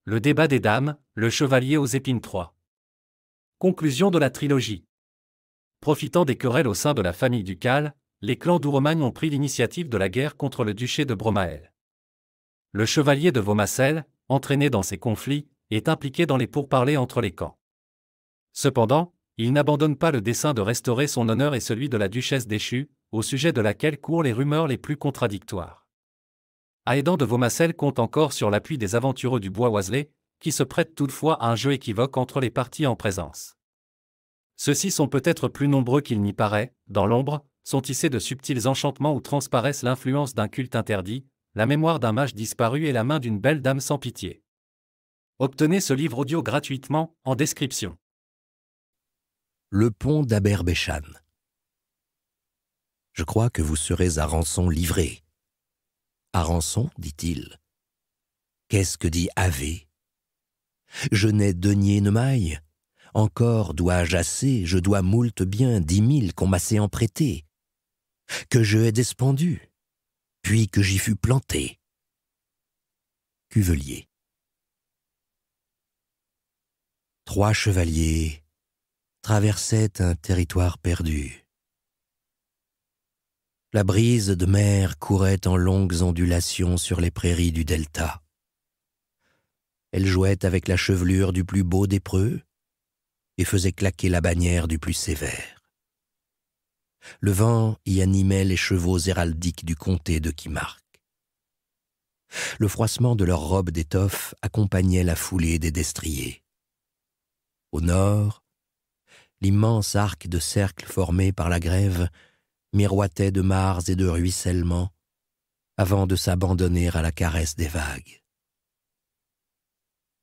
Le débat des dames, le chevalier aux épines 3. Conclusion de la trilogie. Profitant des querelles au sein de la famille ducale, les clans d'Ouromagne ont pris l'initiative de la guerre contre le duché de Bromael. Le chevalier de Vaumassel, entraîné dans ces conflits, est impliqué dans les pourparlers entre les camps. Cependant, il n'abandonne pas le dessein de restaurer son honneur et celui de la duchesse déchue, au sujet de laquelle courent les rumeurs les plus contradictoires. Aédan de Vaumassel compte encore sur l'appui des aventureux du bois oiselé, qui se prêtent toutefois à un jeu équivoque entre les parties en présence. Ceux-ci sont peut-être plus nombreux qu'il n'y paraît, dans l'ombre, sont tissés de subtils enchantements où transparaissent l'influence d'un culte interdit, la mémoire d'un mage disparu et la main d'une belle dame sans pitié. Obtenez ce livre audio gratuitement, en description. Le pont d'Aberbéchan. Je crois que vous serez à rançon livré. À rançon, dit-il. Qu'est-ce que dit Ave? Je n'ai denier ne maille. Encore dois-je assez, je dois moult bien 10 000 qu'on m'a séant prêté. Que je ai despendu, puis que j'y fus planté. Cuvelier. 3 chevaliers traversaient un territoire perdu. La brise de mer courait en longues ondulations sur les prairies du delta. Elle jouait avec la chevelure du plus beau des preux et faisait claquer la bannière du plus sévère. Le vent y animait les chevaux héraldiques du comté de Kimark. Le froissement de leurs robes d'étoffe accompagnait la foulée des destriers. Au nord, l'immense arc de cercle formé par la grève miroitait de mares et de ruissellements avant de s'abandonner à la caresse des vagues.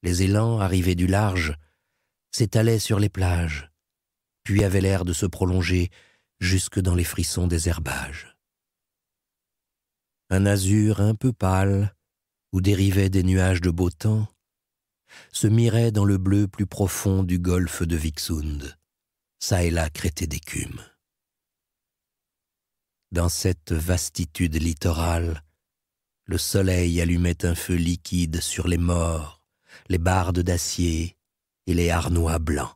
Les élans arrivés du large s'étalaient sur les plages, puis avaient l'air de se prolonger jusque dans les frissons des herbages. Un azur un peu pâle, où dérivaient des nuages de beau temps, se mirait dans le bleu plus profond du golfe de Vixund, çà et là crêté d'écume. Dans cette vastitude littorale, le soleil allumait un feu liquide sur les morts, les bardes d'acier et les harnois blancs.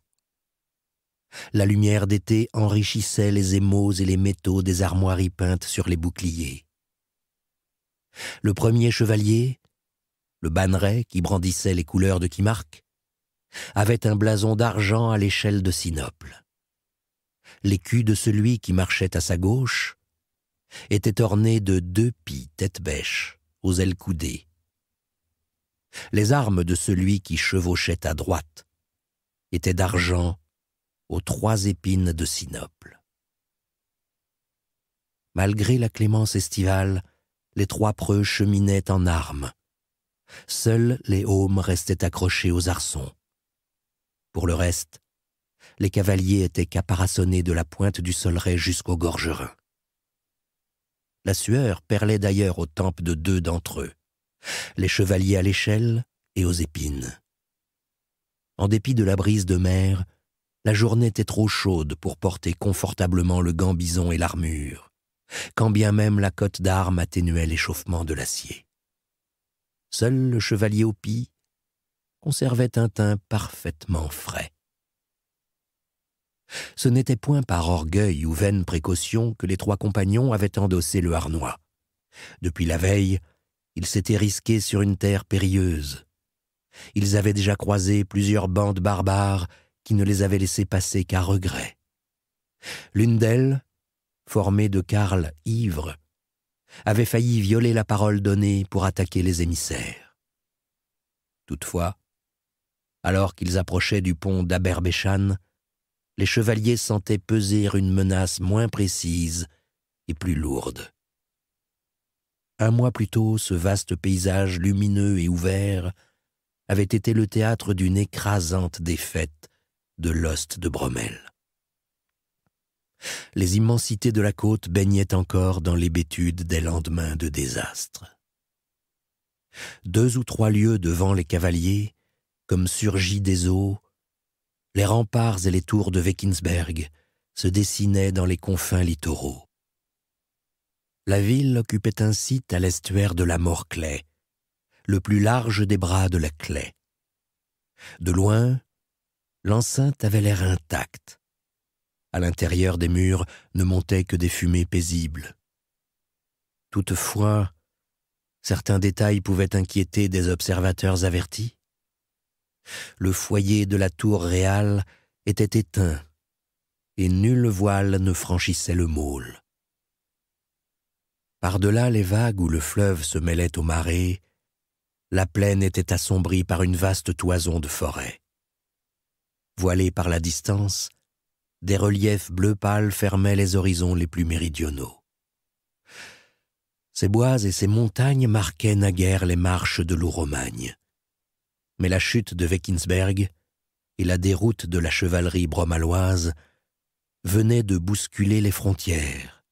La lumière d'été enrichissait les émaux et les métaux des armoiries peintes sur les boucliers. Le premier chevalier, le banneret qui brandissait les couleurs de Kimark, avait un blason d'argent à l'échelle de Sinople. L'écu de celui qui marchait à sa gauche était orné de 2 pies tête-bêche aux ailes coudées. Les armes de celui qui chevauchait à droite étaient d'argent aux 3 épines de Sinople. Malgré la clémence estivale, les 3 preux cheminaient en armes. Seuls les aumes restaient accrochés aux arçons. Pour le reste, les cavaliers étaient caparaçonnés de la pointe du soleret jusqu'aux gorgerins. La sueur perlait d'ailleurs aux tempes de 2 d'entre eux, les chevaliers à l'échelle et aux épines. En dépit de la brise de mer, la journée était trop chaude pour porter confortablement le gambison et l'armure, quand bien même la cotte d'armes atténuait l'échauffement de l'acier. Seul le chevalier au pis conservait un teint parfaitement frais. Ce n'était point par orgueil ou vaine précaution que les 3 compagnons avaient endossé le harnois. Depuis la veille, ils s'étaient risqués sur une terre périlleuse. Ils avaient déjà croisé plusieurs bandes barbares qui ne les avaient laissés passer qu'à regret. L'une d'elles, formée de carles ivres, avait failli violer la parole donnée pour attaquer les émissaires. Toutefois, alors qu'ils approchaient du pont d'Aberbéchan, les chevaliers sentaient peser une menace moins précise et plus lourde. Un mois plus tôt, ce vaste paysage lumineux et ouvert avait été le théâtre d'une écrasante défaite de l'host de Bromel. Les immensités de la côte baignaient encore dans l'hébétude des lendemains de désastre. 2 ou 3 lieues devant les cavaliers, comme surgis des eaux, les remparts et les tours de Weckinsberg se dessinaient dans les confins littoraux. La ville occupait un site à l'estuaire de la Morclay, le plus large des bras de la Clay. De loin, l'enceinte avait l'air intacte. À l'intérieur des murs ne montaient que des fumées paisibles. Toutefois, certains détails pouvaient inquiéter des observateurs avertis. Le foyer de la tour réale était éteint, et nulle voile ne franchissait le môle. Par-delà les vagues où le fleuve se mêlait aux marées, la plaine était assombrie par une vaste toison de forêt. Voilés par la distance, des reliefs bleu pâle fermaient les horizons les plus méridionaux. Ces bois et ces montagnes marquaient naguère les marches de l'Ouromagne. Mais la chute de Weckinsberg et la déroute de la chevalerie bromalloise venaient de bousculer les frontières.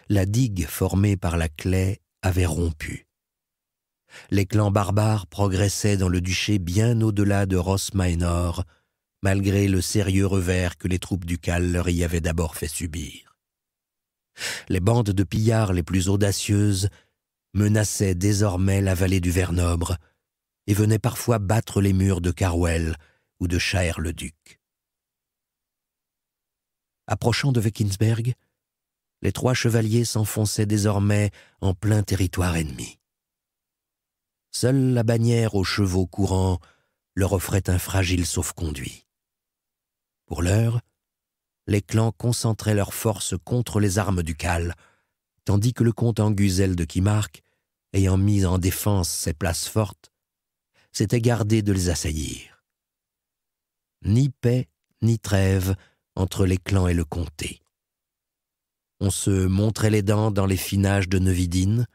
La digue formée par la Claye avait rompu. Les clans barbares progressaient dans le duché bien au-delà de Ross-Minor, malgré le sérieux revers que les troupes ducales leur y avaient d'abord fait subir. Les bandes de pillards les plus audacieuses menaçaient désormais la vallée du Vernobre et venaient parfois battre les murs de Carwell ou de Chayr-le-Duc. Approchant de Weckinsberg, les 3 chevaliers s'enfonçaient désormais en plein territoire ennemi. Seule la bannière aux chevaux courants leur offrait un fragile sauf-conduit. Pour l'heure, les clans concentraient leurs forces contre les armes ducales, tandis que le comte Anguzel de Kimmark, ayant mis en défense ses places fortes, s'était gardé de les assaillir. Ni paix ni trêve entre les clans et le comté. On se montrait les dents dans les finages de Neuvidine,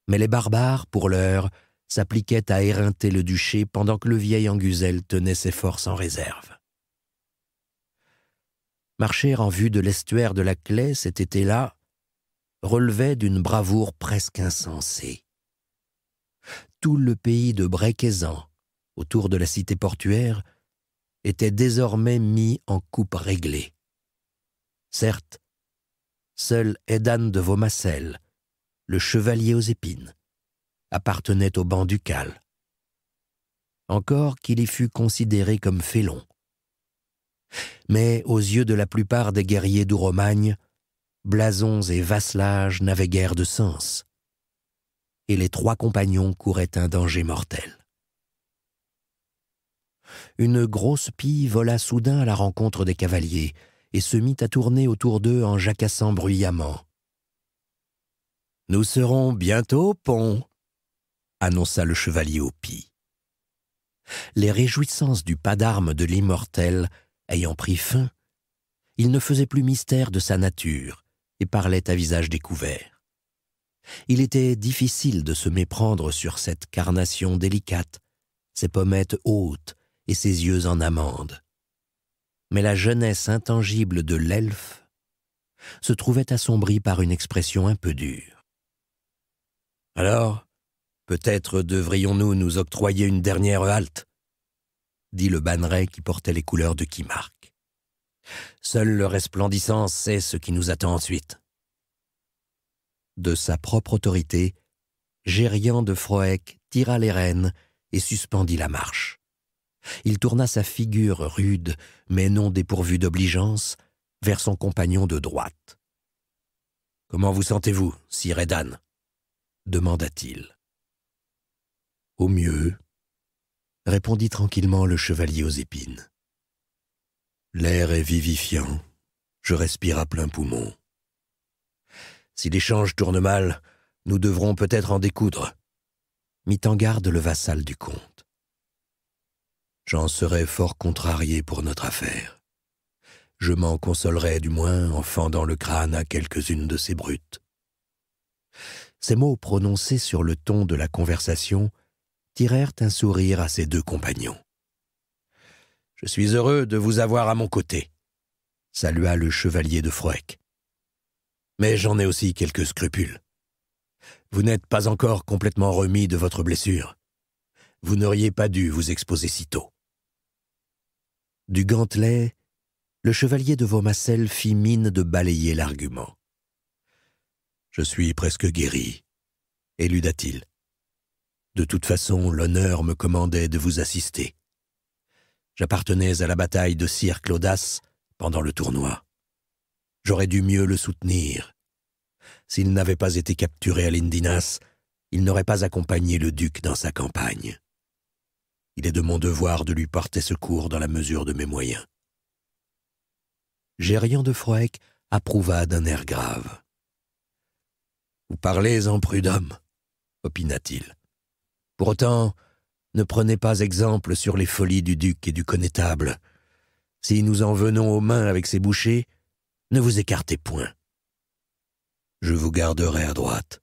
mais les barbares, pour l'heure, s'appliquaient à éreinter le duché pendant que le vieil Anguzel tenait ses forces en réserve. Marcher en vue de l'estuaire de la Claye cet été-là relevait d'une bravoure presque insensée. Tout le pays de Bréquezan, autour de la cité portuaire, était désormais mis en coupe réglée. Certes, seul Edan de Vaumassel, le chevalier aux épines, appartenait au ban ducal. Encore qu'il y fût considéré comme félon. Mais aux yeux de la plupart des guerriers d'Ouromagne, blasons et vasselages n'avaient guère de sens, et les 3 compagnons couraient un danger mortel. Une grosse pie vola soudain à la rencontre des cavaliers et se mit à tourner autour d'eux en jacassant bruyamment. « Nous serons bientôt au pont », annonça le chevalier aux pies. Les réjouissances du pas d'armes de l'immortel ayant pris fin, il ne faisait plus mystère de sa nature et parlait à visage découvert. Il était difficile de se méprendre sur cette carnation délicate, ses pommettes hautes et ses yeux en amande. Mais la jeunesse intangible de l'elfe se trouvait assombrie par une expression un peu dure. « Alors, peut-être devrions-nous nous octroyer une dernière halte ?» dit le banneret qui portait les couleurs de Kimmark. « Seule le resplendissant sait ce qui nous attend ensuite. » De sa propre autorité, Gérian de Froec tira les rênes et suspendit la marche. Il tourna sa figure rude, mais non dépourvue d'obligeance, vers son compagnon de droite. « Comment vous sentez-vous, sire Edan ?» demanda-t-il. « Au mieux, » répondit tranquillement le chevalier aux épines. « L'air est vivifiant, je respire à plein poumon. Si l'échange tourne mal, nous devrons peut-être en découdre, » mit en garde le vassal du comte. « J'en serais fort contrarié pour notre affaire. Je m'en consolerais du moins en fendant le crâne à quelques-unes de ces brutes. » Ces mots prononcés sur le ton de la conversation tirèrent un sourire à ses 2 compagnons. « Je suis heureux de vous avoir à mon côté, » salua le chevalier de Froec. « Mais j'en ai aussi quelques scrupules. Vous n'êtes pas encore complètement remis de votre blessure. Vous n'auriez pas dû vous exposer si tôt. » Du gantelet, le chevalier de Vaumassel fit mine de balayer l'argument. « Je suis presque guéri, éluda-t-il. De toute façon, l'honneur me commandait de vous assister. J'appartenais à la bataille de Sir Clodas pendant le tournoi. J'aurais dû mieux le soutenir. S'il n'avait pas été capturé à Lindinas, il n'aurait pas accompagné le duc dans sa campagne. Il est de mon devoir de lui porter secours dans la mesure de mes moyens. Gérion de Froec approuva d'un air grave. « Vous parlez en prud'homme, opina-t-il. Pour autant, ne prenez pas exemple sur les folies du duc et du connétable. Si nous en venons aux mains avec ces bouchers, ne vous écartez point. Je vous garderai à droite. »